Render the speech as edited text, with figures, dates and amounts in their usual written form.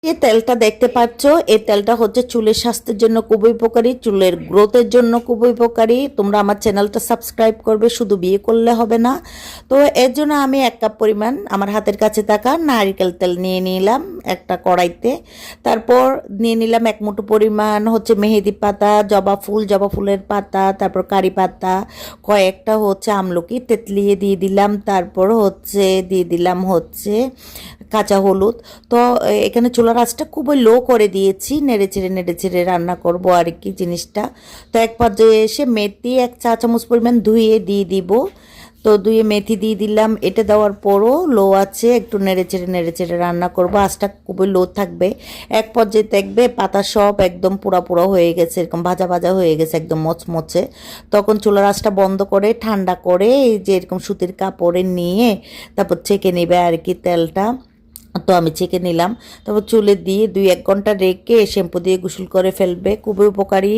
যে তেলটা দেখতে পাচ্ছ, এই তেলটা হচ্ছে চুলের স্বাস্থ্যের জন্য খুবই উপকারী, চুলের গ্রোথের জন্য খুবই উপকারী। তোমরা আমার চ্যানেলটা সাবস্ক্রাইব করবে, শুধু বিয়ে করলে হবে না। তো এর জন্য আমি 1 কাপ পরিমাণ আমার হাতের কাছে থাকা নারকেল তেল নিয়ে নিলাম একটা কড়াইতে। তারপর নিয়ে নিলাম 1 মুঠো পরিমাণ হচ্ছে মেহেদি পাতা, জবা ফুলের পাতা, তারপর কারি পাতা, কয়েকটা হচ্ছে আমলকি তেতলিয়ে দিয়ে দিলাম। তারপর হচ্ছে দিয়ে দিলাম হচ্ছে কাঁচা হলুদ। তো এখানে চুলার আঁচটা খুবই লো করে দিয়েছি, নেড়ে চেড়ে রান্না করব আর কি জিনিসটা। তো এক পর্যায়ে এসে মেথি 1 চা চামচ পরিমাণ ধুয়ে দিয়ে দিব। তো ধুয়ে মেথি দিয়ে দিলাম। এটা দেওয়ার পরও লো আছে, একটু নেড়ে চেড়ে রান্না করব, আঁচটা খুবই লো থাকবে। এক পর্যায়ে দেখবে পাতা সব একদম পুরা হয়ে গেছে, এরকম ভাজা ভাজা হয়ে গেছে, একদম মচমচে। তখন চুলার আঁচটা বন্ধ করে ঠান্ডা করে এই যে এরকম সুতির কাপড়ে নিয়ে তারপর ছেঁকে নেবে আর কি তেলটা। তো আমি ছেঁকে নিলাম। তারপর চুলে দিয়ে 2-1 ঘন্টা রেখে শ্যাম্পু দিয়ে গোসল করে ফেলবে, খুবই উপকারী।